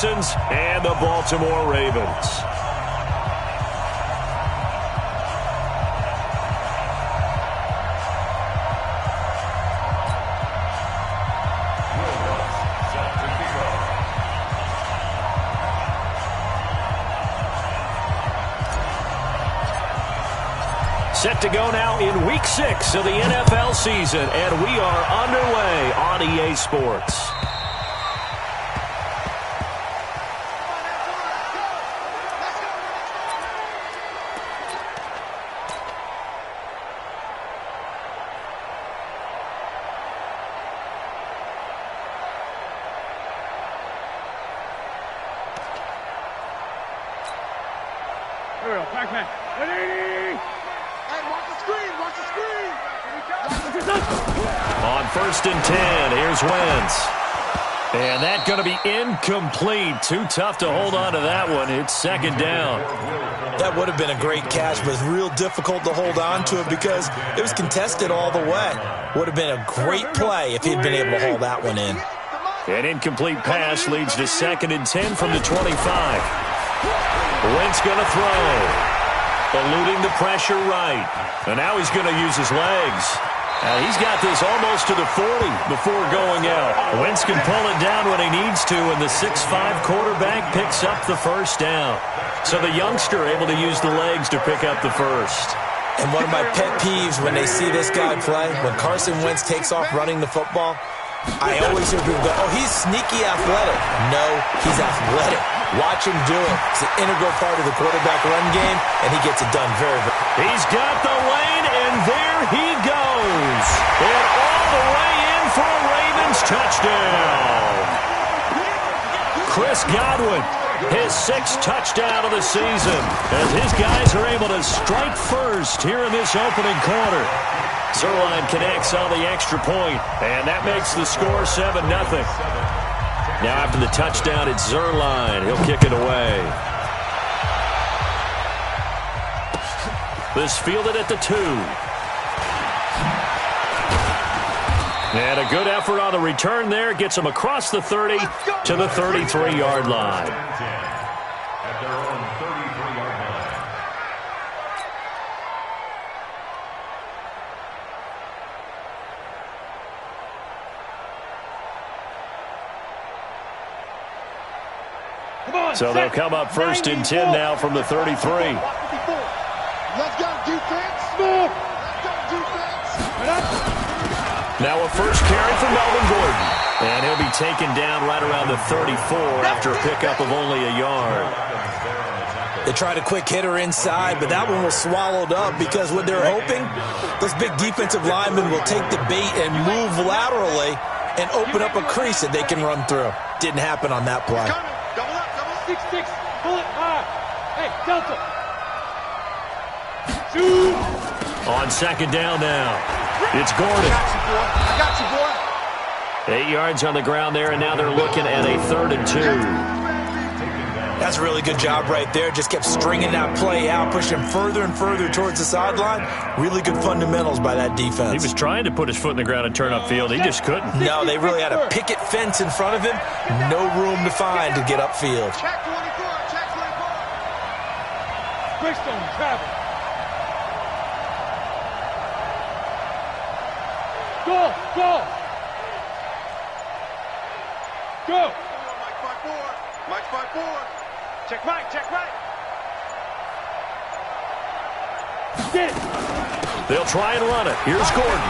Texans and the Baltimore Ravens. Set to go now in Week 6 of the NFL season, and we are underway on EA Sports. On 1st and 10, here's Wentz. And that's going to be incomplete. Too tough to hold on to that one. It's 2nd down. That would have been a great catch, but real difficult to hold on to it because it was contested all the way. Would have been a great play if he'd been able to haul that one in. An incomplete pass leads to 2nd and 10 from the 25. Wentz going to throw. Eluding the pressure right. And now he's going to use his legs. He's got this almost to the 40 before going out. Wentz can pull it down when he needs to, and the 6'5" quarterback picks up the 1st down. So the youngster able to use the legs to pick up the 1st. And one of my pet peeves when they see this guy play, when Carson Wentz takes off running the football, I always hear people go, oh, he's sneaky athletic. No, he's athletic. Watch him do it. It's an integral part of the quarterback run game, and he gets it done very, very. He's got the lane, and there he goes. And all the way in for a Ravens touchdown. Chris Godwin, his 6th touchdown of the season, as his guys are able to strike first here in this opening quarter. Zuerlein connects on the extra point, and that makes the score 7-0. Now after the touchdown, it's Zuerlein. He'll kick it away. This fielded at the 2. And a good effort on the return there. Gets him across the 30 to the 33-yard line. At their own 33-yard line. So they'll come up 1st and 10 now from the 33. Let's go, defense. Let's go, defense. Now a first carry for Melvin Gordon. And he'll be taken down right around the 34 after a pickup of only a yard. They tried a quick hitter inside, but that one was swallowed up because what they're hoping, those big defensive linemen will take the bait and move laterally and open up a crease that they can run through. Didn't happen on that play. Double up, 6-6, pull it high. Hey, Delta. Shoot. On 2nd down now, it's Gordon. I got you, boy. 8 yards on the ground there, and now they're looking at a 3rd and 2. That's a really good job right there. Just kept stringing that play out, pushing further and further towards the sideline. Really good fundamentals by that defense. He was trying to put his foot in the ground and turn upfield. He just couldn't. No, they really had a picket fence in front of him. No room to find to get upfield. Check 24, check 24. Greystone, travel. Go, go. Go. Mike 5-4. Check right, check right. Get it. They'll try and run it. Here's Gordon.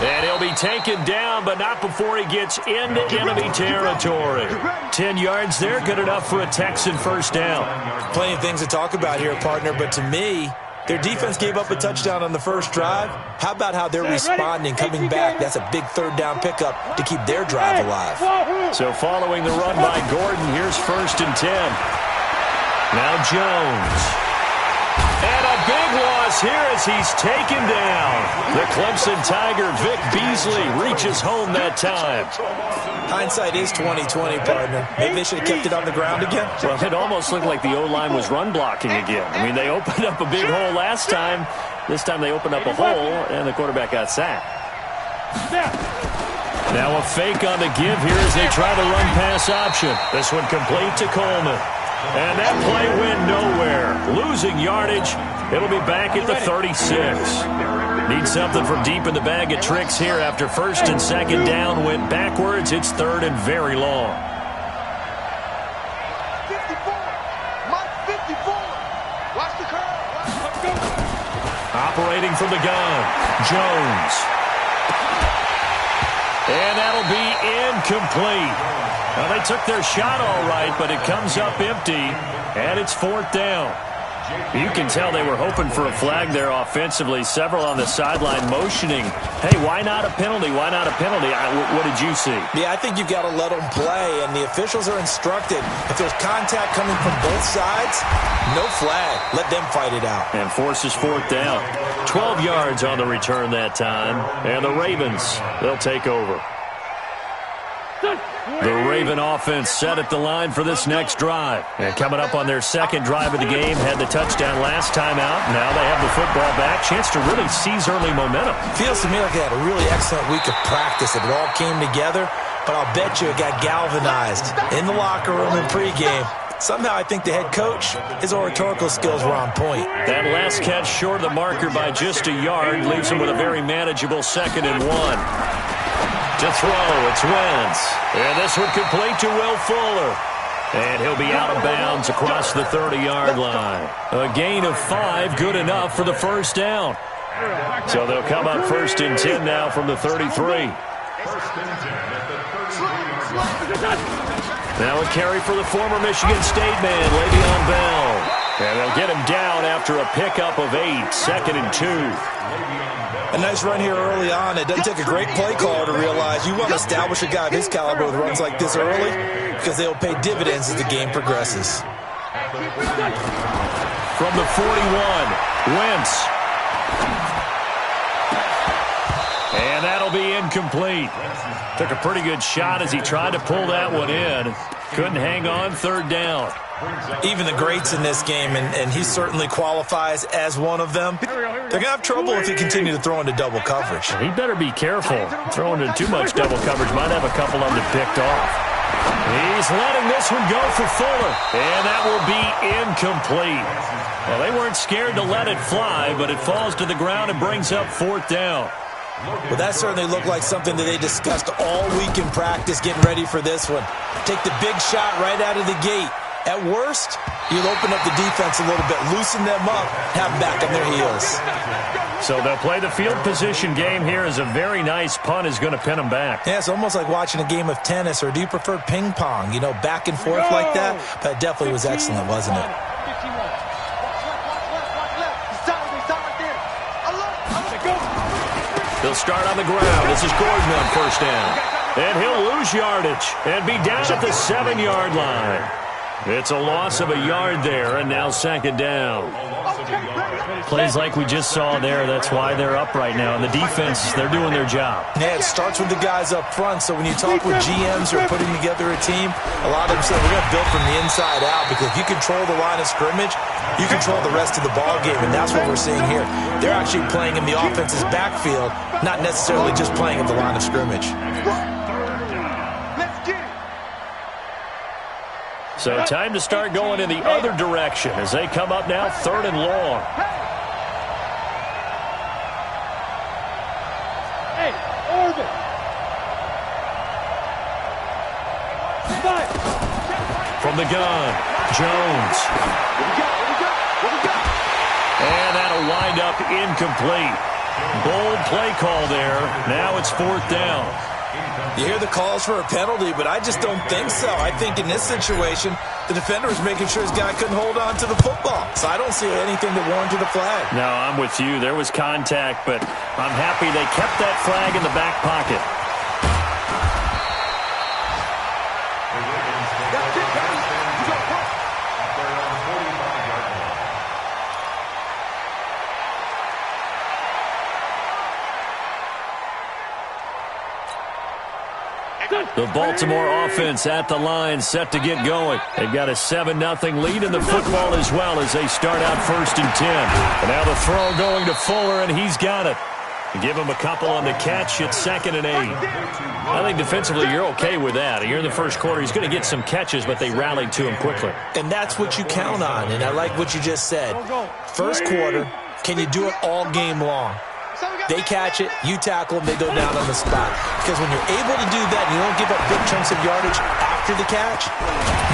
And he'll be taken down, but not before he gets into enemy territory. 10 yards there, good enough for a Texan 1st down. Plenty of things to talk about here, partner, but to me, their defense gave up a touchdown on the first drive. How about how they're responding, coming back? That's a big 3rd down pickup to keep their drive alive. So following the run by Gordon, here's 1st and 10. Now Jones. And a big loss here as he's taken down. The Clemson Tiger, Vic Beasley, reaches home that time. Hindsight is 20/20, partner. Maybe they should have kept it on the ground again. Well, it almost looked like the O-line was run blocking again. I mean, they opened up a big hole last time. This time they opened up a hole, and the quarterback got sacked. Now a fake on the give here as they try the run pass option. This one complete to Coleman. And that play went nowhere. Losing yardage. It'll be back at the 36. Need something from deep in the bag of tricks here after first and second down went backwards. It's third and very long. 54. Mike 54. Watch the curve. Let's go. Operating from the gun, Jones. And that'll be incomplete. Now, they took their shot all right, but it comes up empty, and it's fourth down. You can tell they were hoping for a flag there offensively. Several on the sideline motioning, hey, why not a penalty? Why not a penalty? What did you see? Yeah, I think you've got to let them play, and the officials are instructed. If there's contact coming from both sides, no flag. Let them fight it out. And forces fourth down. 12 yards on the return that time, and the Ravens, they'll take over. The Raven offense set at the line for this next drive. And coming up on their second drive of the game, had the touchdown last time out. Now they have the football back. Chance to really seize early momentum. Feels to me like they had a really excellent week of practice. It all came together, but I'll bet you it got galvanized in the locker room in pregame. Somehow I think the head coach, his oratorical skills were on point. That last catch short of the marker by just a yard leaves him with a very manageable 2nd and 1. To throw, it's Wentz. And this one complete to Will Fuller. And he'll be out of bounds across the 30-yard line. A gain of 5, good enough for the first down. So they'll come up 1st and 10 now from the 33. Now a carry for the former Michigan State man, Le'Veon Bell. And they'll get him down after a pickup of 8, 2nd and 2. A nice run here early on. It doesn't take a great play caller to realize you want to establish a guy of his caliber with runs like this early because they'll pay dividends as the game progresses. From the 41, Wentz. And that'll be incomplete. Took a pretty good shot as he tried to pull that one in. Couldn't hang on, 3rd down. Even the greats in this game, and he certainly qualifies as one of them, they're going to have trouble if he continues to throw into double coverage. He better be careful. Throwing into too much double coverage might have a couple of them picked off. He's letting this one go for Fuller, and that will be incomplete. Well, they weren't scared to let it fly, but it falls to the ground and brings up 4th down. Well, that certainly looked like something that they discussed all week in practice getting ready for this one. Take the big shot right out of the gate. At worst, you'll open up the defense a little bit, loosen them up, have them back on their heels. So they'll play the field position game here as a very nice punt is going to pin them back. Yeah, it's almost like watching a game of tennis, or do you prefer ping pong? You know, back and forth like that? But it definitely was excellent, wasn't it? They'll start on the ground. This is Gordon on 1st down. And he'll lose yardage and be down at the 7-yard line. It's a loss of a yard there, and now 2nd down. Plays like we just saw there, that's why they're up right now. And the defense, they're doing their job. Yeah, it starts with the guys up front. So when you talk with GMs who are putting together a team, a lot of them say we're going to build from the inside out, because if you control the line of scrimmage, you control the rest of the ball game, and that's what we're seeing here. They're actually playing in the offense's backfield, not necessarily just playing at the line of scrimmage. So time to start going in the other direction as they come up now 3rd and long. Hey, orbit. From the gun, Jones. And that'll wind up incomplete. Bold play call there. Now it's 4th down. You hear the calls for a penalty, but I just don't think so. I think in this situation, the defender was making sure his guy couldn't hold on to the football. So I don't see anything that warranted a flag. No, I'm with you. There was contact, but I'm happy they kept that flag in the back pocket. The Baltimore offense at the line, set to get going. They've got a 7-0 lead in the football as well as they start out 1st and 10. And now the throw going to Fuller, and he's got it. Give him a couple on the catch. It's 2nd and 8. I think defensively you're okay with that. Here in the first quarter, he's going to get some catches, but they rallied to him quickly. And that's what you count on, and I like what you just said. First quarter, can you do it all game long? They catch it, you tackle them, they go down on the spot. Because when you're able to do that and you don't give up big chunks of yardage after the catch,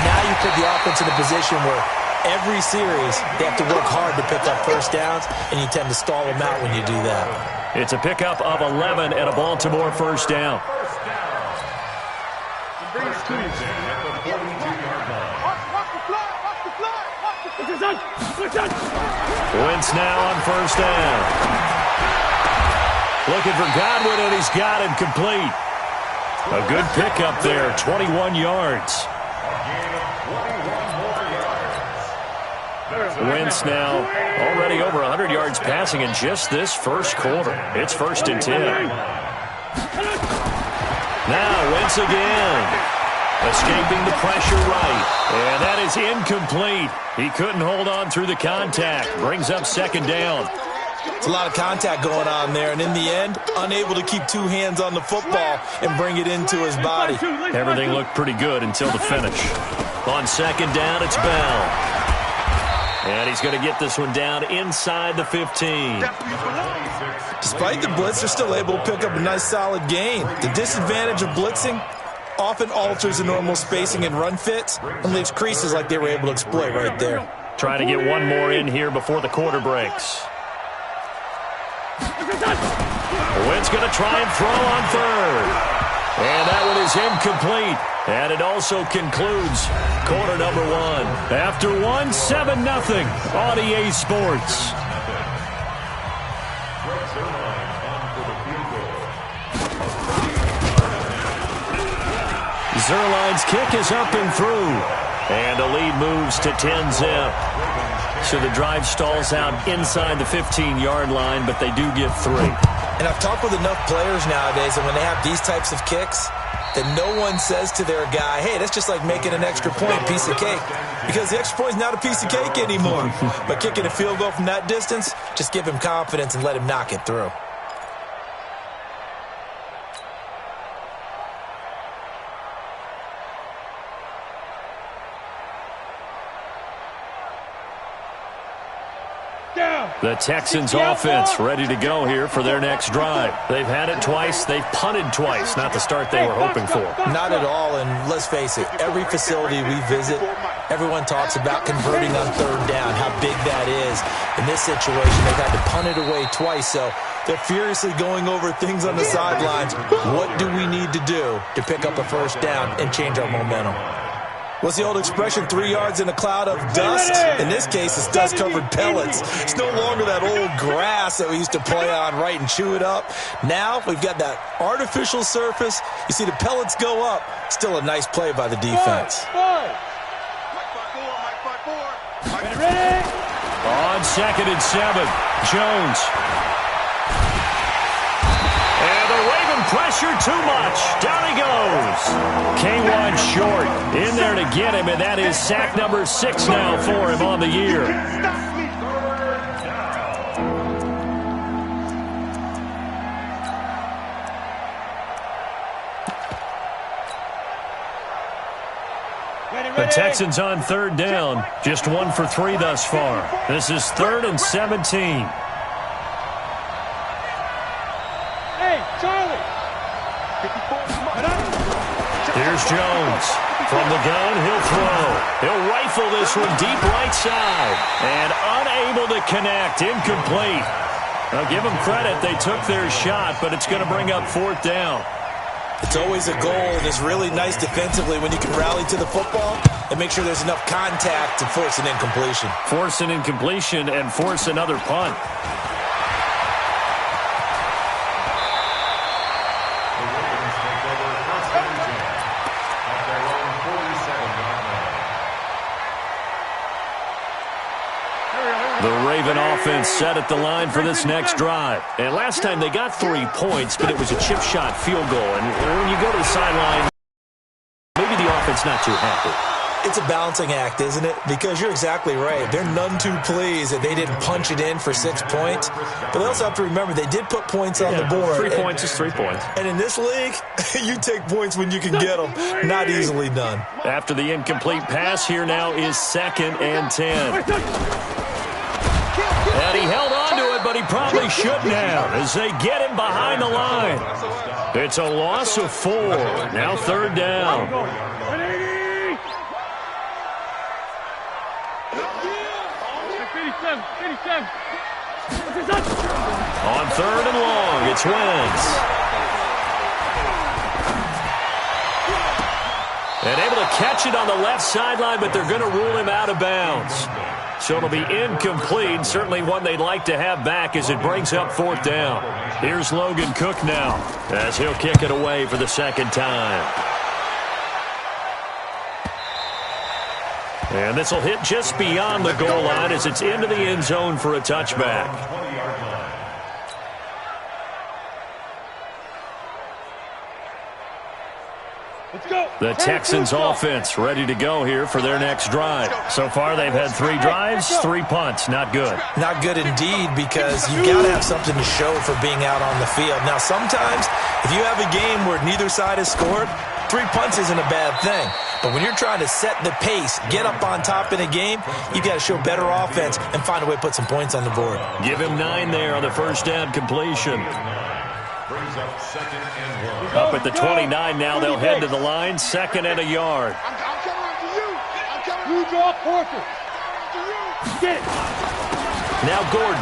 now you put the offense in a position where every series they have to work hard to pick up first downs, and you tend to stall them out when you do that. It's a pickup of 11 and a Baltimore first down. Wentz now on first down. Looking for Godwin, and he's got him complete. A good pickup there, 21 yards. Wentz now already over 100 yards passing in just this first quarter. It's 1st and 10. Now Wentz again. Escaping the pressure right. And that is incomplete. He couldn't hold on through the contact. Brings up 2nd down. It's a lot of contact going on there, and in the end, unable to keep 2 hands on the football and bring it into his body. Everything looked pretty good until the finish. On 2nd down, it's Bell. And he's going to get this one down inside the 15. Despite the blitz, they're still able to pick up a nice, solid gain. The disadvantage of blitzing often alters the normal spacing and run fits and leaves creases like they were able to exploit right there. Trying to get one more in here before the quarter breaks. Wentz going to try and throw on 3rd. And that one is incomplete. And it also concludes quarter number 1. After 7-0 on EA Sports. Zerline's kick is up and through. And the lead moves to 10-zip. So the drive stalls out inside the 15-yard line, but they do get 3. And I've talked with enough players nowadays, and when they have these types of kicks, that no one says to their guy, hey, that's just like making an extra point, piece of cake. Because the extra point is not a piece of cake anymore. But kicking a field goal from that distance, just give him confidence and let him knock it through. The Texans offense ready to go here for their next drive. They've had it twice. They've punted twice. Not the start they were hoping for. Not at all, and let's face it, every facility we visit, everyone talks about converting on 3rd down, how big that is. In this situation, they've had to punt it away twice, so they're furiously going over things on the sidelines. What do we need to do to pick up a first down and change our momentum? What's the old expression, 3 yards in a cloud of dust? In this case, it's dust-covered pellets. It's no longer that old grass that we used to play on, right, and chew it up. Now we've got that artificial surface. You see the pellets go up. Still a nice play by the defense. On 2nd and 7, Jones. And the Raven pressure too much. Down he goes. K1 short. In there to get him, and that is sack number 6 now for him on the year. The Texans on 3rd down. Just 1 for 3 thus far. This is 3rd and 17. Here's Jones. From the gun, he'll throw. He'll rifle this one deep right side. And unable to connect. Incomplete. Now give them credit. They took their shot, but it's going to bring up 4th down. It's always a goal, and it's really nice defensively when you can rally to the football and make sure there's enough contact to force an incompletion. Force an incompletion and force another punt. The Raven offense set at the line for this next drive. And last time they got 3 points, but it was a chip shot field goal. And when you go to the sideline, maybe the offense not too happy. It's a balancing act, isn't it? Because you're exactly right. They're none too pleased that they didn't punch it in for 6 points. But they also have to remember they did put points on the board. 3 points is 3 points. And in this league, you take points when you can get them. Not easily done. After the incomplete pass, here now is 2nd and 10. And he held on to it, but he probably shouldn't have as they get him behind the line. It's a loss of 4. Now 3rd down. On 3rd and long, it's Wentz. And able to catch it on the left sideline, but they're going to rule him out of bounds. So it'll be incomplete, certainly one they'd like to have back as it brings up 4th down. Here's Logan Cook now as he'll kick it away for the 2nd time. And this will hit just beyond the goal line as it's into the end zone for a touchback. The Texans offense ready to go here for their next drive. So far they've had 3 drives, 3 punts. Not good. Not good indeed, because you've got to have something to show for being out on the field. Now sometimes if you have a game where neither side has scored, 3 punts isn't a bad thing. But when you're trying to set the pace, get up on top in a game, you've got to show better offense and find a way to put some points on the board. Give him 9 there on the 1st down completion. Up at the 29 now, they'll head to the line, 2nd and a yard. I'm coming after you. I'm coming. You draw Porter. Get it. Now Gordon.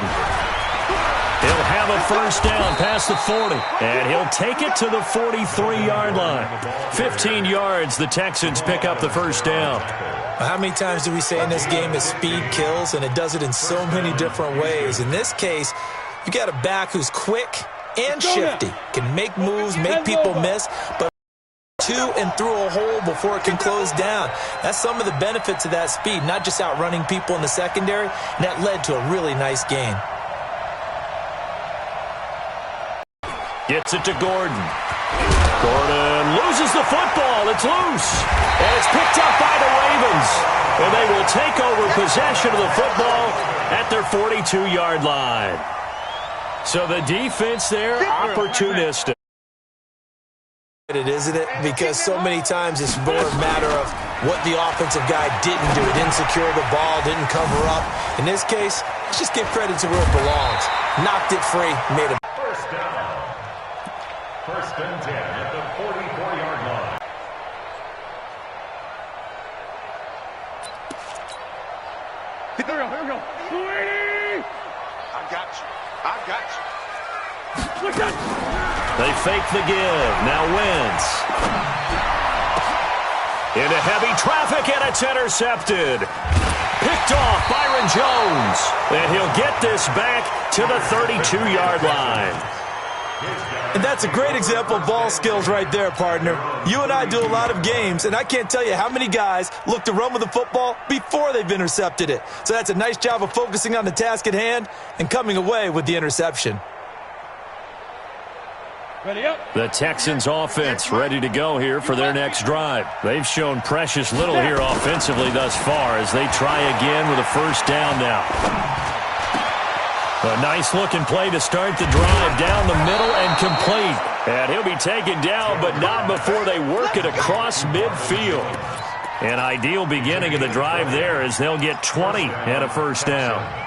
He'll have a 1st down past the 40, and he'll take it to the 43-yard line. 15 yards, the Texans pick up the 1st down. How many times do we say in this game that speed kills, and it does it in so many different ways? In this case, you got a back who's quick and shifty, can make moves, make people miss, but to and through a hole before it can close down. That's some of the benefits of that speed, not just outrunning people in the secondary, and that led to a really nice gain. Gets it to Gordon. Gordon loses the football. It's loose. And it's picked up by the Ravens. And they will take over possession of the football at their 42-yard line. So the defense there, opportunistic. Isn't it? Because so many times it's more a matter of what the offensive guy didn't do. Didn't secure the ball, didn't cover up. In this case, let's just give credit to where it belongs. Knocked it free, made it. 1st and 10 at the 44-yard line. Here we go. I got you. They fake the give. Now Wentz. Into heavy traffic, and it's intercepted. Picked off Byron Jones. And he'll get this back to the 32-yard line. And that's a great example of ball skills right there, partner. You and I do a lot of games, and I can't tell you how many guys look to run with the football before they've intercepted it. So that's a nice job of focusing on the task at hand and coming away with the interception. The Texans offense ready to go here for their next drive. They've shown precious little here offensively thus far as they try again with a 1st down now. A nice-looking play to start the drive down the middle and complete. And he'll be taken down, but not before they work it across midfield. An ideal beginning of the drive there as they'll get 20 and a 1st down.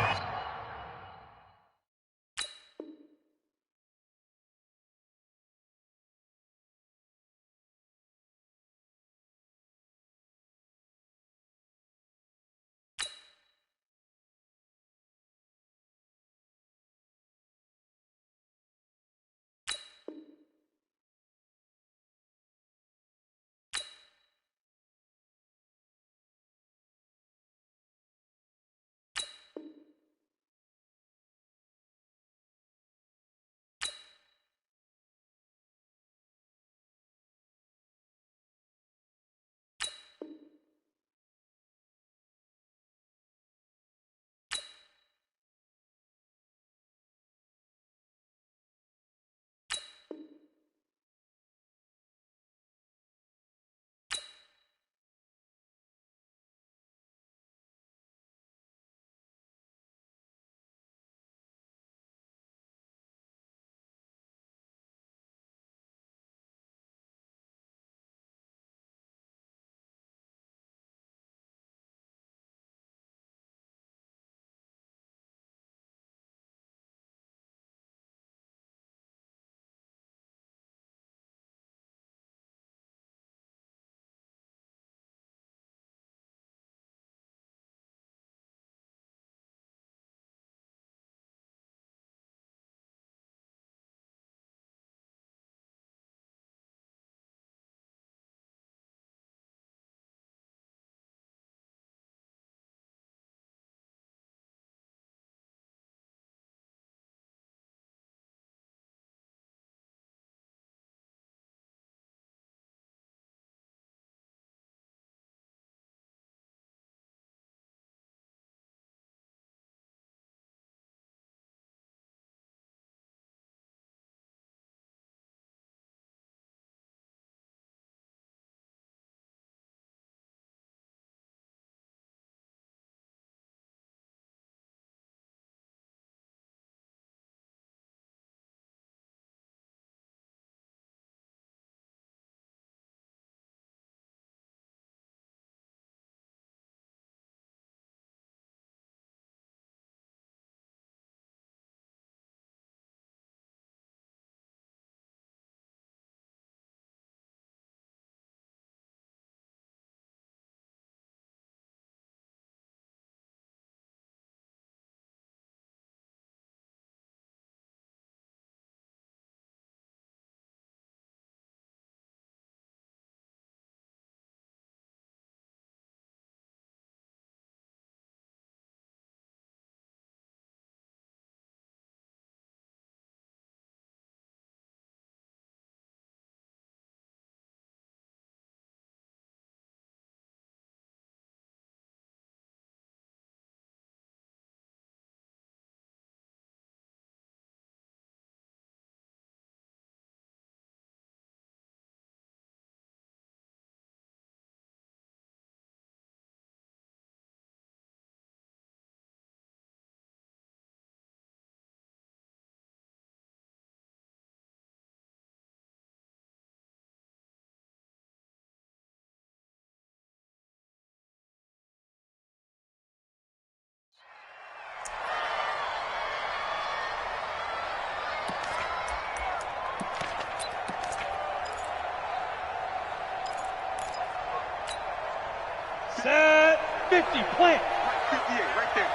Set 50, plant. 58, right there.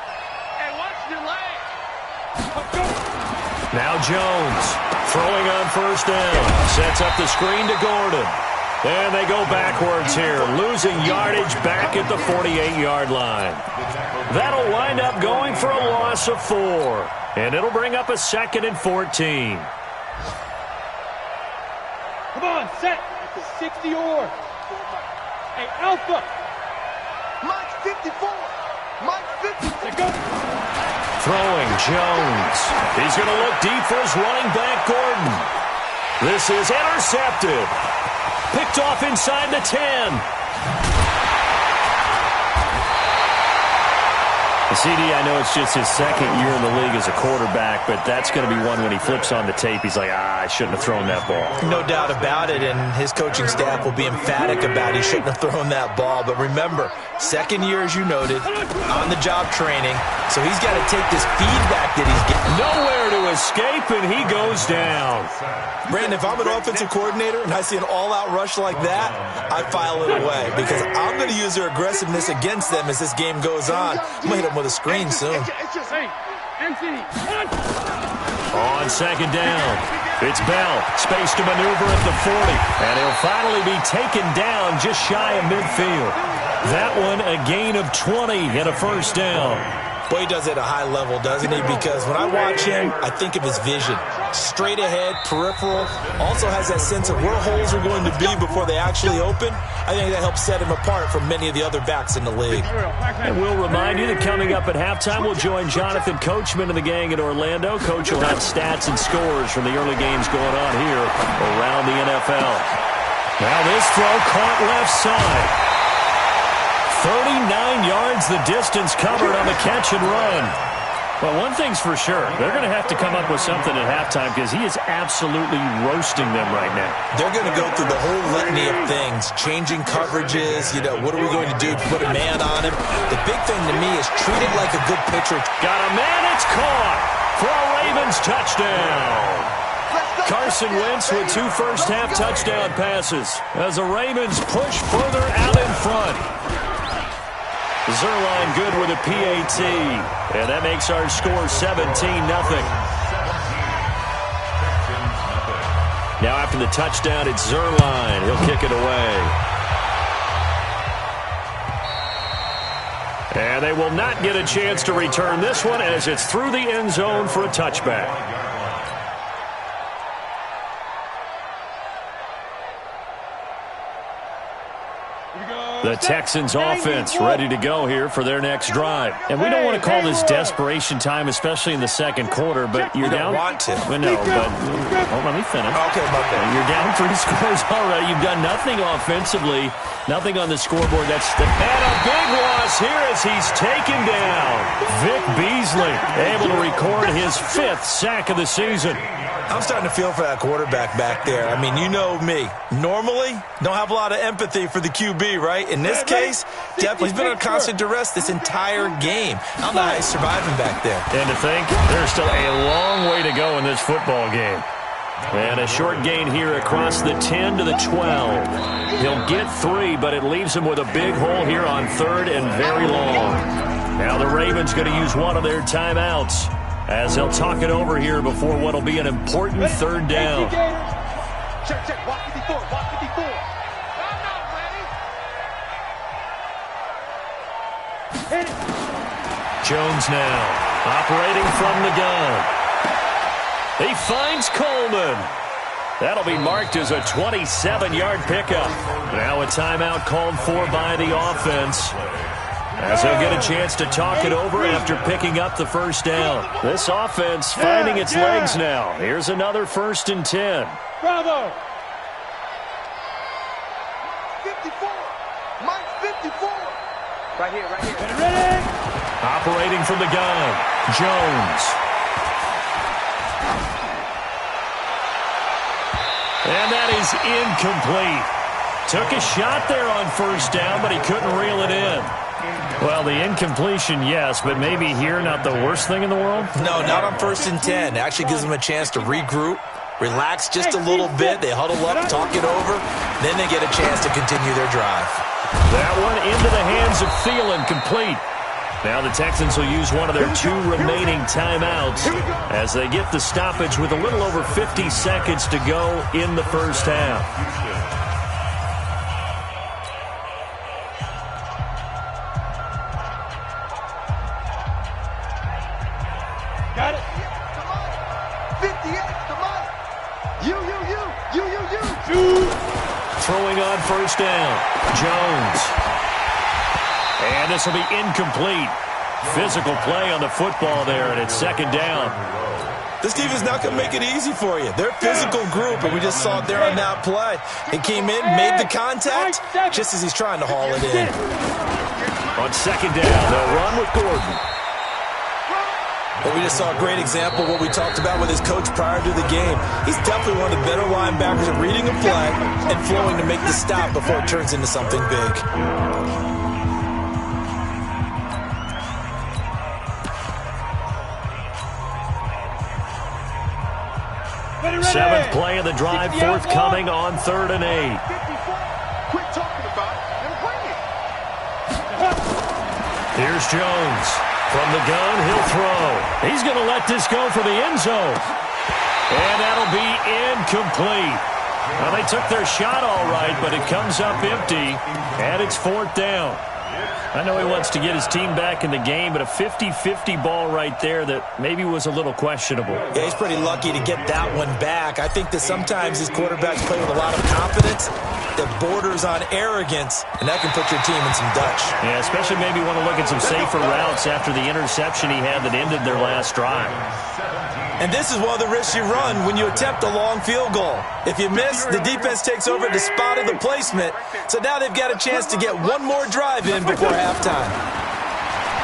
Hey, watch your leg. Now Jones throwing on first down. Sets up the screen to Gordon. And they go backwards here, losing yardage back at the 48-yard line. That'll wind up going for a loss of 4. And it'll bring up a 2nd and 14. Come on, set. 60 or. Hey, Alpha. Mike 54. Mike 50. Go. Throwing Jones. He's going to look deep for his running back, Gordon. This is intercepted. Picked off inside the 10. CD, I know it's just his 2nd year in the league as a quarterback, but that's going to be one when he flips on the tape. He's like, I shouldn't have thrown that ball. No doubt about it, and his coaching staff will be emphatic about he shouldn't have thrown that ball. But remember, 2nd year, as you noted, on-the-job training, so he's got to take this feedback that he's getting. Nowhere to escape, and he goes down. Brandon, if I'm an offensive coordinator and I see an all-out rush like that, I file it away because I'm going to use their aggressiveness against them as this game goes on. I'm going to hit them with a screen soon. On 2nd down, it's Bell. Space to maneuver at the 40. And he'll finally be taken down just shy of midfield. That one a gain of 20 and a first down. Boy, he does it at a high level, doesn't he? Because when I watch him, I think of his vision. Straight ahead, peripheral. Also has that sense of where holes are going to be before they actually open. I think that helps set him apart from many of the other backs in the league. And we'll remind you that coming up at halftime, we'll join Jonathan Coachman and the gang in Orlando. Coach will have stats and scores from the early games going on here around the NFL. Now this throw caught left side. 39 yards the distance covered on the catch and run. Well, one thing's for sure. They're going to have to come up with something at halftime because he is absolutely roasting them right now. They're going to go through the whole litany of things, changing coverages, what are we going to do to put a man on him? The big thing to me is treat it like a good pitcher. Got a man, it's caught for a Ravens touchdown. Carson Wentz with 2 first-half touchdown passes as the Ravens push further out in front. Zerline good with a PAT, and that makes our score 17-0. Now after the touchdown, it's Zerline. He'll kick it away. And they will not get a chance to return this one as it's through the end zone for a touchback. The Texans offense ready to go here for their next drive. And we don't want to call this desperation time, especially in the second quarter, but you're down. Don't want to. Well, no, but let me finish. Okay, my bad. You're down 3 scores already. You've done nothing offensively, nothing on the scoreboard. And a big loss here as he's taken down. Vic Beasley able to record his 5th sack of the season. I'm starting to feel for that quarterback back there. I mean, you know me. Normally, don't have a lot of empathy for the QB, right? In this case, definitely he's been under constant duress this entire game. I don't know how he's surviving back there. And to think, there's still a long way to go in this football game. And a short gain here across the 10 to the 12. He'll get 3, but it leaves him with a big hole here on 3rd and very long. Now the Ravens going to use one of their timeouts as they'll talk it over here before what will be an important 3rd down. Check. Walk 54. I'm not ready. Jones now operating from the gun. He finds Coleman. That'll be marked as a 27-yard pickup. Now a timeout called for by the offense, as they'll get a chance to talk it over after picking up the first down. This offense finding its legs now. Here's another 1st and 10. Bravo. 54. Mike 54. Right here. Ready? Operating from the gun, Jones. And that is incomplete. Took a shot there on 1st down, but he couldn't reel it in. Well, the incompletion, yes, but maybe here not the worst thing in the world? No, not on 1st and 10. It actually gives them a chance to regroup, relax just a little bit. They huddle up, talk it over, then they get a chance to continue their drive. That one into the hands of Thielen, complete. Now the Texans will use one of their 2 remaining timeouts as they get the stoppage with a little over 50 seconds to go in the first half. Got it. Come on. 58, come on. You. Throwing on first down. Jones. And this will be incomplete. Physical play on the football there, and it's second down. This defense is not going to make it easy for you. They're a physical group, and we just saw it there on that play. He came in, made the contact, just as he's trying to haul it in. On second down, they'll run with Gordon. But we just saw a great example of what we talked about with his coach prior to the game. He's definitely one of the better linebackers at reading a play and flowing to make the stop before it turns into something big. Seventh play of the drive, forthcoming on 3rd and 8. Quit talking about it and bring it. Here's Jones. From the gun, he'll throw. He's going to let this go for the end zone. And that'll be incomplete. Well, they took their shot all right, but it comes up empty, and it's 4th down. I know he wants to get his team back in the game, but a 50-50 ball right there that maybe was a little questionable. Yeah, he's pretty lucky to get that one back. I think that sometimes these quarterbacks play with a lot of confidence that borders on arrogance, and that can put your team in some Dutch. Yeah, especially maybe want to look at some safer routes after the interception he had that ended their last drive. And this is one of the risks you run when you attempt a long field goal. If you miss, the defense takes over the spot of the placement. So now they've got a chance to get one more drive in before halftime.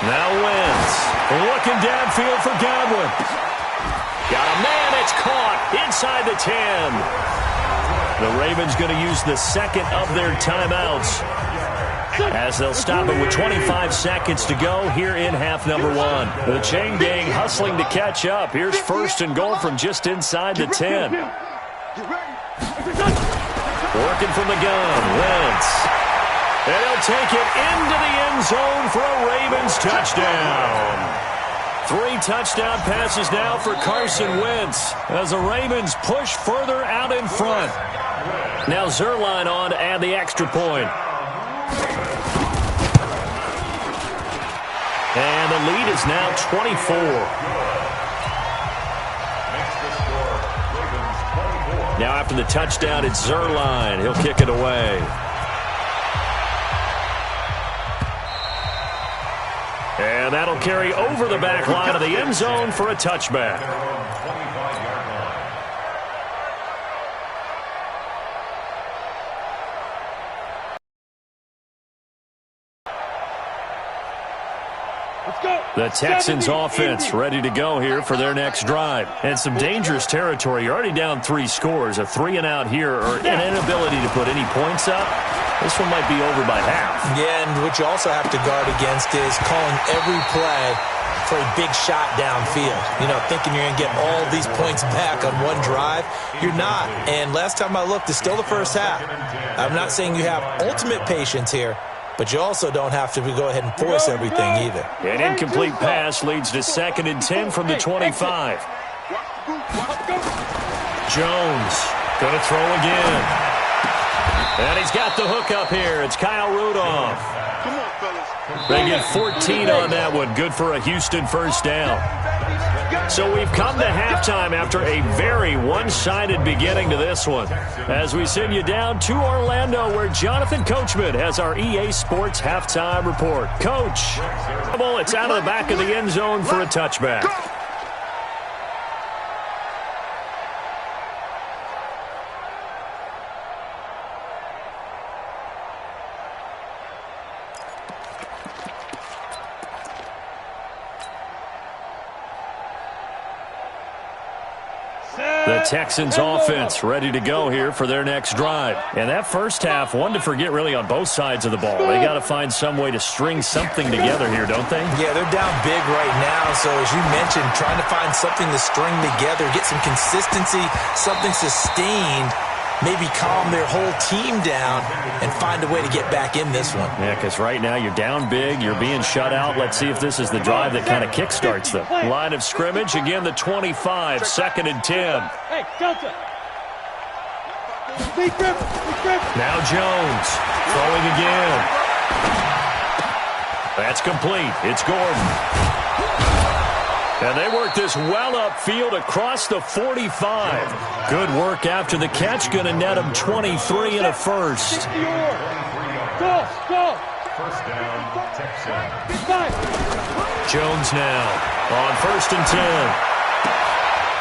Now Wentz looking downfield for Godwin. Got a man, it's caught inside the 10. The Ravens going to use the second of their timeouts as they'll stop it with 25 seconds to go here in half number 1. The chain gang hustling to catch up. Here's 1st and goal from just inside the 10. Working from the gun, Wentz. And he'll take it into the end zone for a Ravens touchdown. 3 touchdown passes now for Carson Wentz as the Ravens push further out in front. Now Zerline on to add the extra point. And the lead is now 24. Now after the touchdown, it's Zerline. He'll kick it away. And that'll carry over the back line of the end zone for a touchback. The Texans offense ready to go here for their next drive. And some dangerous territory. You're already down 3 scores. A 3-and-out here or an inability to put any points up. This one might be over by half. Yeah, and what you also have to guard against is calling every play for a big shot downfield. You know, thinking you're going to get all these points back on one drive. You're not. And last time I looked, it's still the first half. I'm not saying you have ultimate patience here, but you also don't have to go ahead and force everything either. An incomplete pass leads to 2nd and 10 from the 25. Jones going to throw again. And he's got the hook up here. It's Kyle Rudolph. Come on, fellas. They get 14 on that one. Good for a Houston first down. So we've come to halftime after a very one-sided beginning to this one. As we send you down to Orlando, where Jonathan Coachman has our EA Sports halftime report. Coach, it's out of the back of the end zone for a touchback. The Texans offense ready to go here for their next drive. And that first half, one to forget really on both sides of the ball. They got to find some way to string something together here, don't they? Yeah, they're down big right now. So as you mentioned, trying to find something to string together, get some consistency, something sustained maybe calm their whole team down and find a way to get back in this one. Yeah, because right now you're down big, you're being shut out. Let's see if this is the drive that kind of kickstarts them. Line of scrimmage, again the 25, 2nd and 10. Hey, Delta. Now Jones, throwing again. That's complete. It's Gordon. And they work this well upfield across the 45. Good work after the catch. Going to net them 23 and a first. Go, go. First down, Texans. Jones now on 1st and 10.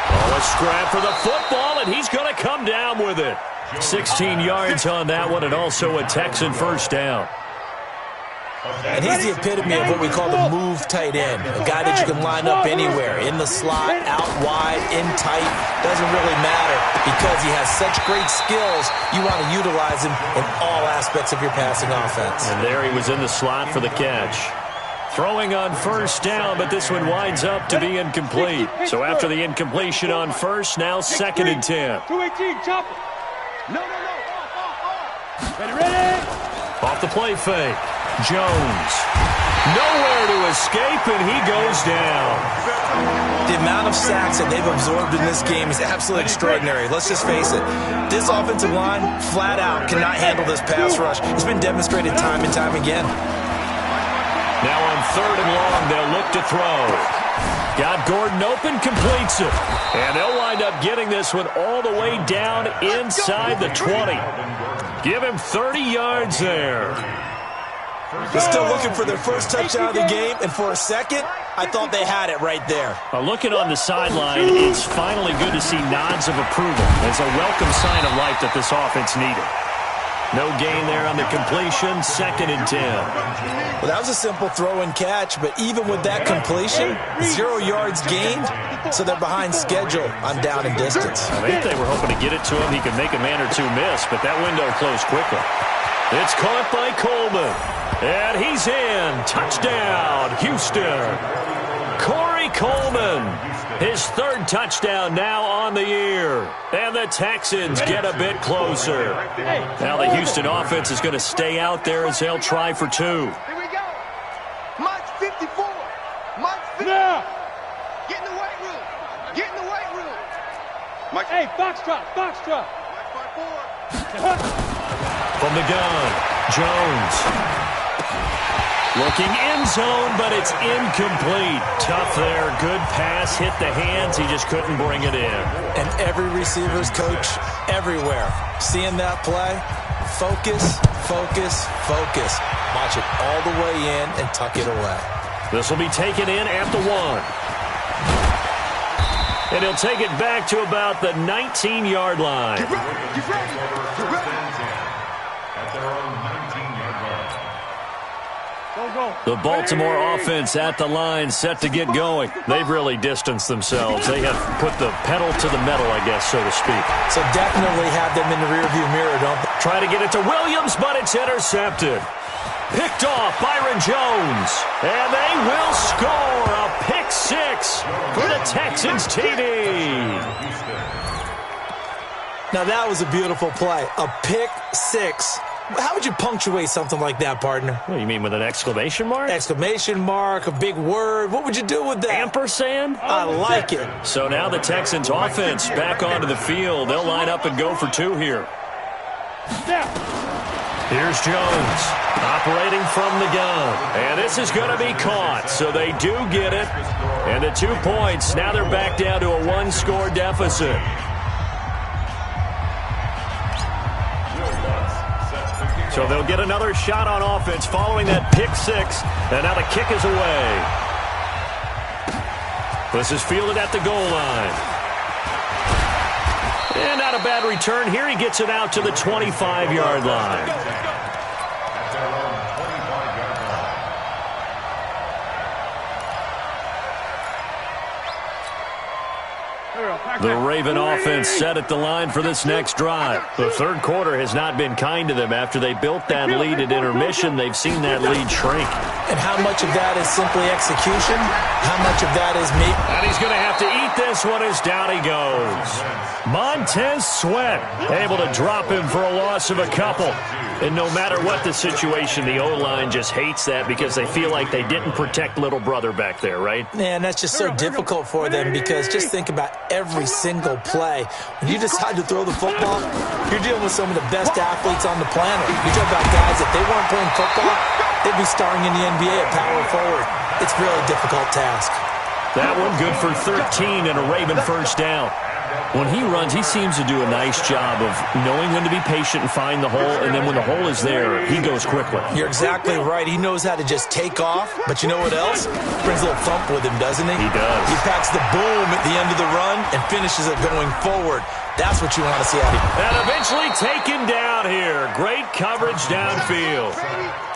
Oh, a scrap for the football, and he's going to come down with it. 16 yards on that one, and also a Texan first down. And he's the epitome of what we call the move tight end, a guy that you can line up anywhere, in the slot, out wide, in tight, doesn't really matter because he has such great skills. You want to utilize him in all aspects of your passing offense. And there he was in the slot for the catch. Throwing on first down, but this one winds up to be incomplete. So after the incompletion on first, now 2nd and 10. 218, chop it. No. Ready. Off the play fake. Jones. Nowhere to escape, and he goes down. The amount of sacks that they've absorbed in this game is absolutely extraordinary. Let's just face it. This offensive line, flat out, cannot handle this pass rush. It's been demonstrated time and time again. Now on 3rd and long, they'll look to throw. Got Gordon open, completes it. And they'll wind up getting this one all the way down inside the 20. Give him 30 yards there. They're still looking for their first touchdown of the game, and for a second, I thought they had it right there. Looking on the sideline, it's finally good to see nods of approval. It's a welcome sign of life that this offense needed. No gain there on the completion, 2nd and 10. Well, that was a simple throw and catch, but even with that completion, 0 yards gained, so they're behind schedule on down and distance. I think they were hoping to get it to him. He could make a man or two miss, but that window closed quickly. It's caught by Coleman, and he's in. Touchdown, Houston. Corey Coleman, his 3rd touchdown now on the year. And the Texans get a bit closer. Now the Houston offense is going to stay out there as they'll try for 2. Here we go. Mike's 54. Mike's 50. Yeah. Get in the weight room. Get in the weight room. Mike. Hey, foxtrot. Mike 5-4. From the gun, Jones. Looking end zone, but it's incomplete. Tough there. Good pass. Hit the hands. He just couldn't bring it in. And every receiver's coach everywhere. Seeing that play, focus, focus, focus. Watch it all the way in and tuck it away. This will be taken in at the 1. And he'll take it back to about the 19-yard line. Get ready. At their own 19-yard line. The Baltimore offense at the line, set to get going. They've really distanced themselves. They have put the pedal to the metal, I guess, so to speak. So definitely have them in the rearview mirror, don't they? Try to get it to Williams, but it's intercepted. Picked off Byron Jones. And they will score a pick 6 for the Texans TD. Now that was a beautiful play. A pick 6. How would you punctuate something like that, partner? What do you mean, with an exclamation mark? Exclamation mark, a big word. What would you do with that? Ampersand? I like it. So now the Texans offense back onto the field. They'll line up and go for 2 here. Here's Jones operating from the gun. And this is going to be caught. So they do get it. And the 2 points. Now they're back down to a 1-score deficit. So they'll get another shot on offense following that pick 6. And now the kick is away. This is fielded at the goal line. And not a bad return here. He gets it out to the 25-yard line. The Raven offense set at the line for this next drive. The third quarter has not been kind to them. After they built that lead at intermission, they've seen that lead shrink. And how much of that is simply execution? How much of that is me? And he's going to have to eat this one as down he goes. Montez Sweat able to drop him for a loss of a couple. And no matter what the situation, the O-line just hates that because they feel like they didn't protect little brother back there, right? Man, that's just so difficult for them because just think about every single play. When you decide to throw the football, you're dealing with some of the best athletes on the planet. You talk about guys, if they weren't playing football, they'd be starring in the NBA at power forward. It's a really difficult task. That one good for 13 and a Raven first down. When he runs, he seems to do a nice job of knowing when to be patient and find the hole, and then when the hole is there, he goes quickly. You're exactly right. He knows how to just take off, but you know what else? Brings a little thump with him, doesn't he? He does. He packs the boom at the end of the run and finishes it going forward. That's what you want to see out of him. And eventually taken down here. Great coverage downfield.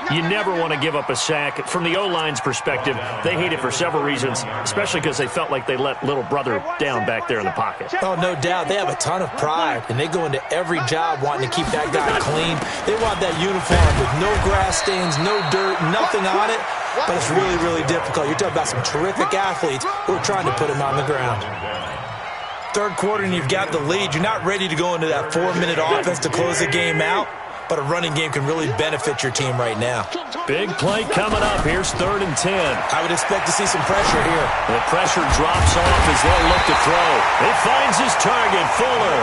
You never want to give up a sack. From the O-line's perspective, they hate it for several reasons, especially because they felt like they let little brother down back there in the pocket. Oh, no doubt. They have a ton of pride, and they go into every job wanting to keep that guy clean. They want that uniform with no grass stains, no dirt, nothing on it, but it's really, really difficult. You're talking about some terrific athletes who are trying to put him on the ground. Third quarter, and you've got the lead. You're not ready to go into that 4-minute offense to close the game out, but a running game can really benefit your team right now. Big play coming up. Here's 3rd and 10. I would expect to see some pressure here. The pressure drops off as they'll look to throw. It finds his target, Fuller.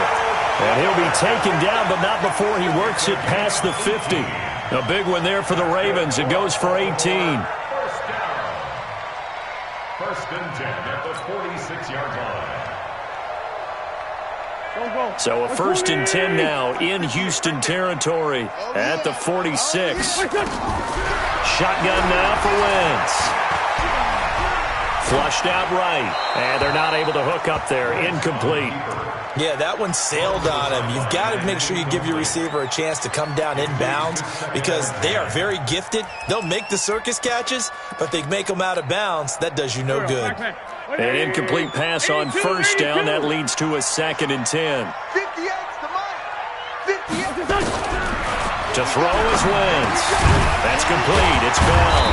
And he'll be taken down, but not before he works it past the 50. A big one there for the Ravens. It goes for 18. First down. 1st and 10 at the 46-yard line. So a 1st and 10 now in Houston territory at the 46. Shotgun now for Wentz. Flushed out right, and they're not able to hook up there. Incomplete. Yeah, that one sailed on him. You've got to make sure you give your receiver a chance to come down inbounds because they are very gifted. They'll make the circus catches, but they make them out of bounds. That does you no good. An incomplete pass on 1st down. That leads to a 2nd and 10. 58's the mark. 58. To throw is Wentz. That's complete. It's Bell.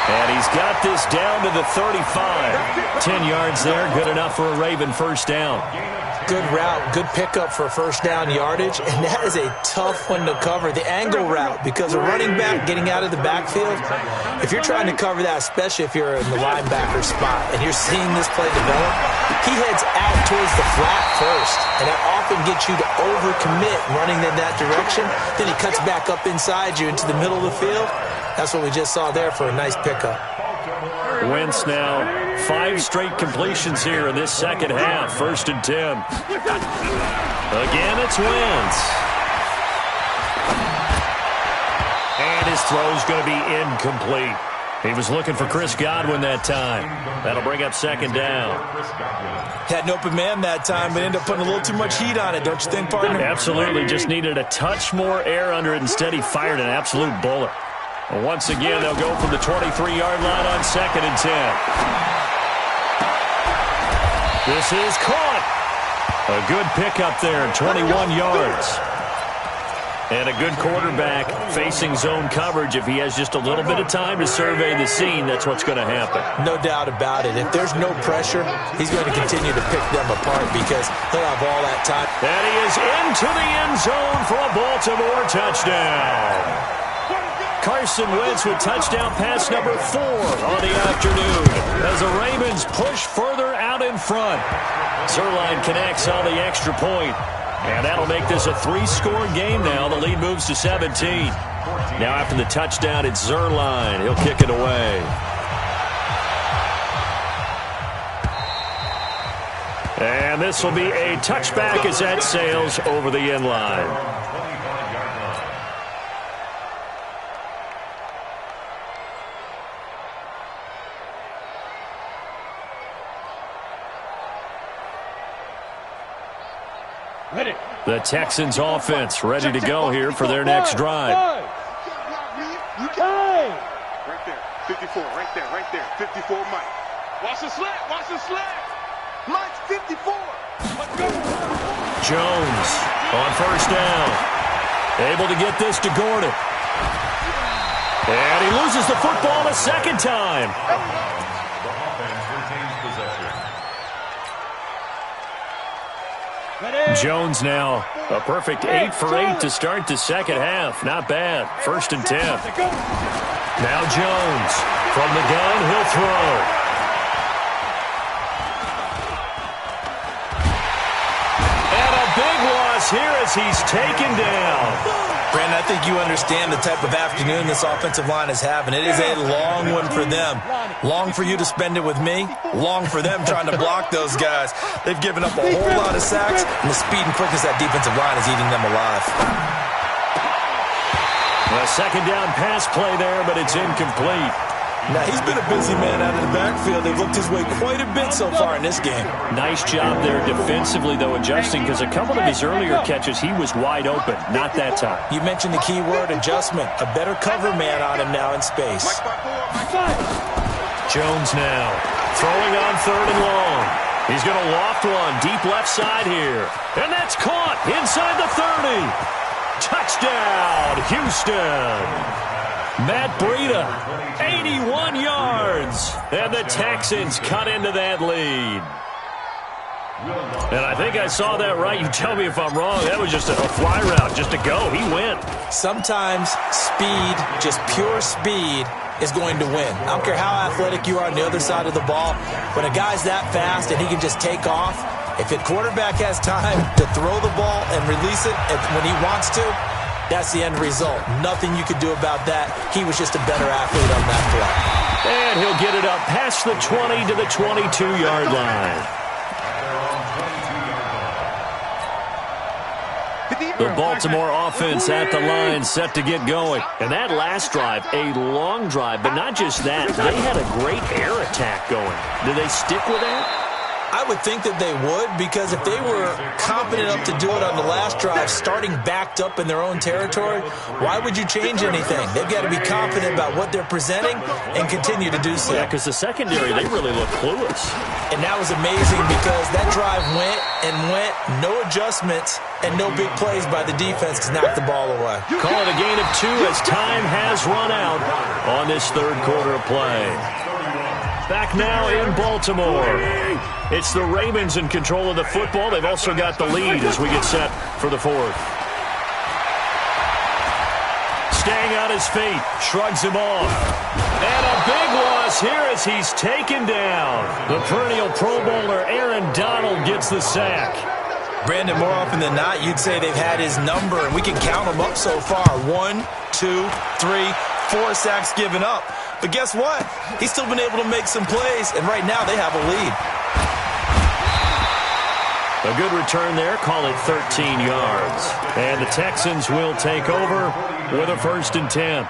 And he's got this down to the 35. 10 yards there. Good enough for a Raven first down. Good route, good pickup for first down yardage, and that is a tough one to cover, the angle route, because a running back getting out of the backfield, if you're trying to cover that, especially if you're in the linebacker spot and you're seeing this play develop, he heads out towards the flat first, and that often gets you to overcommit running in that direction. Then he cuts back up inside you into the middle of the field. That's what we just saw there for a nice pickup. Wentz now 5 straight completions here in this second half. 1st and 10. Again, it's Wentz. And his throw's going to be incomplete. He was looking for Chris Godwin that time. That'll bring up 2nd down. Had an open man that time, but ended up putting a little too much heat on it, don't you think, partner? Absolutely. Just needed a touch more air under it. Instead, he fired an absolute bullet. Once again, they'll go from the 23-yard line on 2nd and 10. This is caught. A good pickup there, 21 yards. And a good quarterback facing zone coverage. If he has just a little bit of time to survey the scene, that's what's going to happen. No doubt about it. If there's no pressure, he's going to continue to pick them apart because he'll have all that time. And he is into the end zone for a Baltimore touchdown. Carson Wentz with touchdown pass number 4 on the afternoon as the Ravens push further out in front. Zerline connects on the extra point, and that'll make this a 3-score game now. The lead moves to 17. Now after the touchdown, it's Zerline. He'll kick it away. And this will be a touchback as that sails over the end line. The Texans offense ready to go here for their next drive. Right there, 54, right there, 54, Mike. Watch the slant, watch the slant. Mike's 54. Jones on first down. Able to get this to Gordon. And he loses the football a second time. The offense retains possession. Jones now a perfect 8 for 8 to start the second half. Not bad. 1st and 10. Now Jones from the gun. He'll throw. Here as he's taken down. Brandon, I think you understand the type of afternoon this offensive line is having. It is a long one for them. Long for you to spend it with me. Long for them trying to block those guys. They've given up a whole lot of sacks, and the speed and quickness of that defensive line is eating them alive. A second down pass play there, but it's incomplete. Now, he's been a busy man out of the backfield. They've looked his way quite a bit so far in this game. Nice job there defensively, though, adjusting, because a couple of his earlier catches, he was wide open. Not that time. You mentioned the key word, adjustment. A better cover man on him now in space. Jones now throwing on 3rd and long. He's going to loft one deep left side here. And that's caught inside the 30. Touchdown, Houston. Matt Breida, 81 yards. And the Texans cut into that lead. And I think I saw that right. You tell me if I'm wrong. That was just a fly route, just a go. He went. Sometimes speed, just pure speed, is going to win. I don't care how athletic you are on the other side of the ball. When a guy's that fast and he can just take off, if a quarterback has time to throw the ball and release it when he wants to, that's the end result. Nothing you could do about that. He was just a better athlete on that play. And he'll get it up past the 20 to the 22-yard line. The Baltimore offense at the line, set to get going. And that last drive, a long drive, but not just that. They had a great air attack going. Do they stick with that? I would think that they would, because if they were confident enough to do it on the last drive, starting backed up in their own territory, why would you change anything? They've got to be confident about what they're presenting and continue to do so. Yeah, because the secondary, they really look clueless. And that was amazing because that drive went and went, no adjustments, and no big plays by the defense to knock the ball away. Call it a gain of 2 as time has run out on this 3rd quarter of play. Back now in Baltimore. It's the Ravens in control of the football. They've also got the lead as we get set for the 4th. Staying on his feet, shrugs him off. And a big loss here as he's taken down. The perennial Pro Bowler Aaron Donald gets the sack. Brandon, more often than not, you'd say they've had his number, and we can count them up so far. 1, 2, 3, 4 sacks given up. But guess what? He's still been able to make some plays, and right now they have a lead. A good return there. Call it 13 yards. And the Texans will take over with a 1st and 10.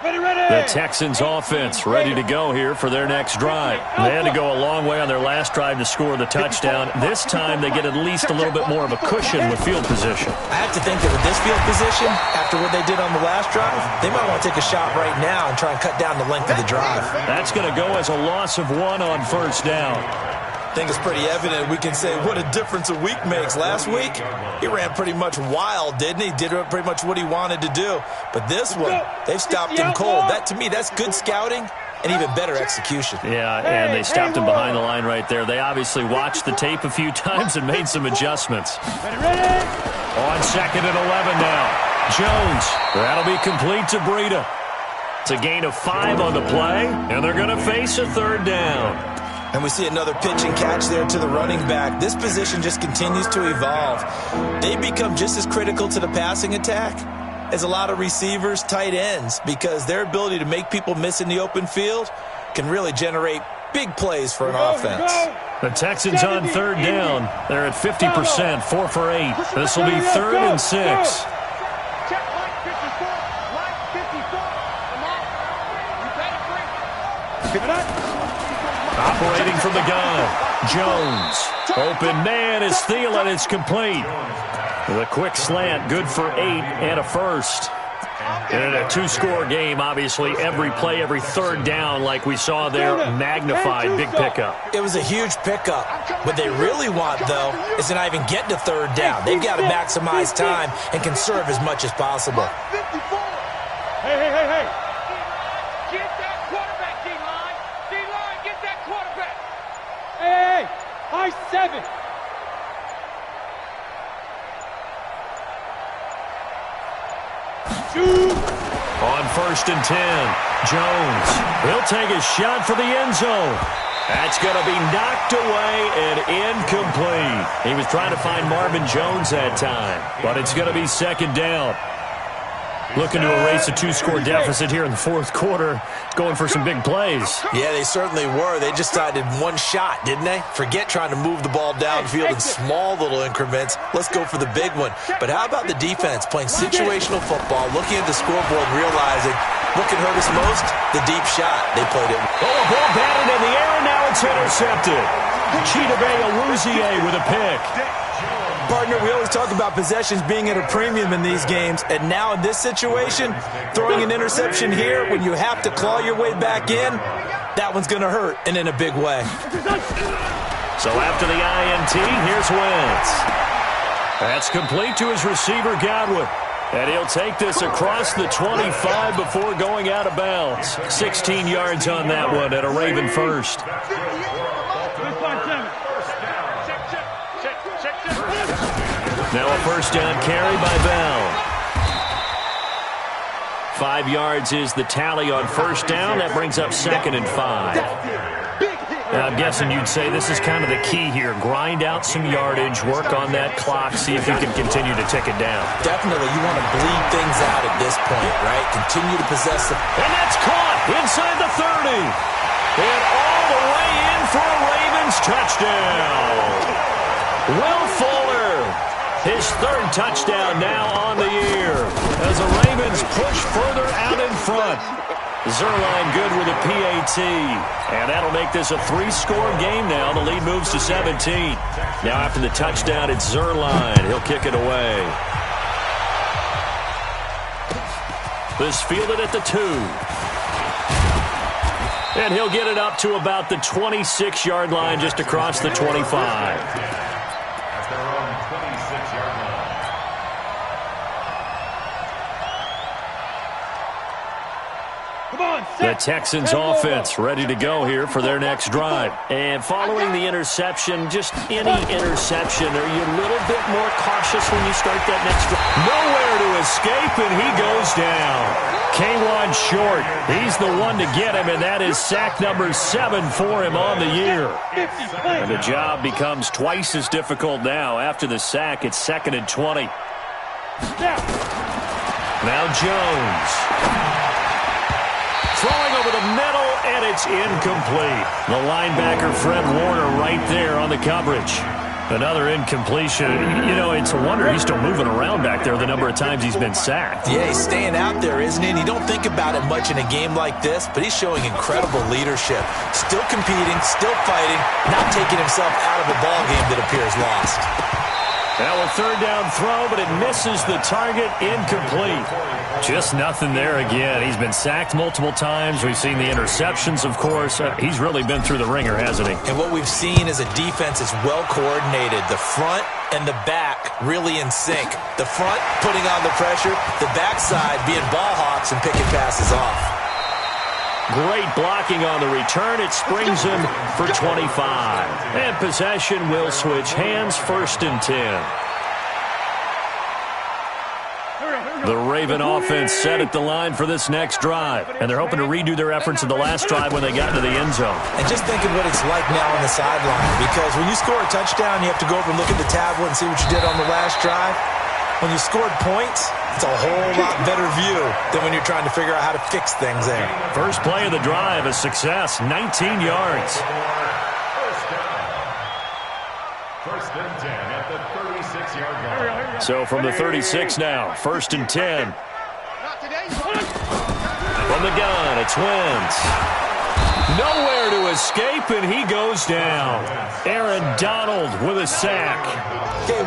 The Texans offense ready to go here for their next drive. They had to go a long way on their last drive to score the touchdown. This time they get at least a little bit more of a cushion with field position. I have to think that with this field position, after what they did on the last drive, they might want to take a shot right now and try and cut down the length of the drive. That's going to go as a loss of 1 on 1st down. I think it's pretty evident. We can say what a difference a week makes. Last week, he ran pretty much wild, didn't he? Did pretty much what he wanted to do. But this one, they've stopped him cold. That, to me, that's good scouting and even better execution. Yeah, and they stopped him behind the line right there. They obviously watched the tape a few times and made some adjustments. On 2nd and 11 now. Jones, that'll be complete to Breida. It's a gain of 5 on the play, and they're going to face a 3rd down. And we see another pitch and catch there to the running back. This position just continues to evolve. They become just as critical to the passing attack as a lot of receivers, tight ends, because their ability to make people miss in the open field can really generate big plays for an offense. The Texans on 3rd down. They're at 50%, 4 for 8. This will be 3rd and 6. Operating from the gun, Jones. Open man is Thielen. It's complete. The quick slant, good for 8 and a first. And in a two-score game, obviously, every play, every third down, like we saw there, magnified, big pickup. It was a huge pickup. What they really want, though, is to not even get to third down. They've got to maximize time and conserve as much as possible. Hey. Get that quarterback, D-line. D-line, get that quarterback. Hey. High 7. On 1st and 10, Jones. He'll take a shot for the end zone. That's going to be knocked away and incomplete. He was trying to find Marvin Jones that time, but it's going to be second down. Looking to erase a two-score deficit here in the fourth quarter, going for some big plays. Yeah, they certainly were. They just did one shot, didn't they? Forget trying to move the ball downfield in small little increments. Let's go for the big one. But how about the defense playing situational football, looking at the scoreboard, realizing what can hurt us most? The deep shot. They played it. Oh, a ball batted in the air, and now it's intercepted. Chidobe Awuzie with a pick. Partner, we always talk about possessions being at a premium in these games, and now in this situation, throwing an interception here when you have to claw your way back in, that one's going to hurt, and in a big way. So after the INT, here's Wentz. That's complete to his receiver, Godwin. And he'll take this across the 25 before going out of bounds. 16 yards on that one at a Raven first. Now a first down carry by Bell. 5 yards is the tally on first down. That brings up 2nd and 5. Now I'm guessing you'd say this is kind of the key here. Grind out some yardage, work on that clock, see if you can continue to tick it down. Definitely, you want to bleed things out at this point, right? Continue to possess the... And that's caught inside the 30. And all the way in for a Ravens touchdown. Will Fuller. His 3rd touchdown now on the year as the Ravens push further out in front. Zerline good with a PAT. And that'll make this a 3-score game now. The lead moves to 17. Now after the touchdown, it's Zerline. He'll kick it away. This fielded at the 2. And he'll get it up to about the 26-yard line just across the 25. The Texans offense ready to go here for their next drive. And following the interception, just any interception, are you a little bit more cautious when you start that next drive? Nowhere to escape, and he goes down. K1 short. He's the one to get him, and that is sack number 7 for him on the year. And the job becomes twice as difficult now. After the sack, it's 2nd and 20. Now Jones. Throwing over the middle, and it's incomplete. The linebacker, Fred Warner, right there on the coverage. Another incompletion. You know, it's a wonder he's still moving around back there the number of times he's been sacked. Yeah, he's staying out there, isn't he? And you don't think about it much in a game like this, but he's showing incredible leadership. Still competing, still fighting, not taking himself out of a ball game that appears lost. Now a 3rd down throw, but it misses the target, incomplete. Just nothing there again. He's been sacked multiple times. We've seen the interceptions, of course. He's really been through the ringer, hasn't he? And what we've seen is a defense that's well coordinated. The front and the back really in sync. The front putting on the pressure, the backside being ball hawks and picking passes off. Great blocking on the return. It springs him for 25. And possession will switch hands, 1st and 10. The Raven offense set at the line for this next drive. And they're hoping to redo their efforts in the last drive when they got into the end zone. And just think of what it's like now on the sideline. Because when you score a touchdown, you have to go over and look at the tablet and see what you did on the last drive. When you scored points, it's a whole lot better view than when you're trying to figure out how to fix things there. First play of the drive, a success, 19 yards. First and 10 at the 36-yard line. So from the 36 now, 1st and 10. From the gun, it's Wentz. Nowhere to escape, and he goes down. Aaron Donald with a sack.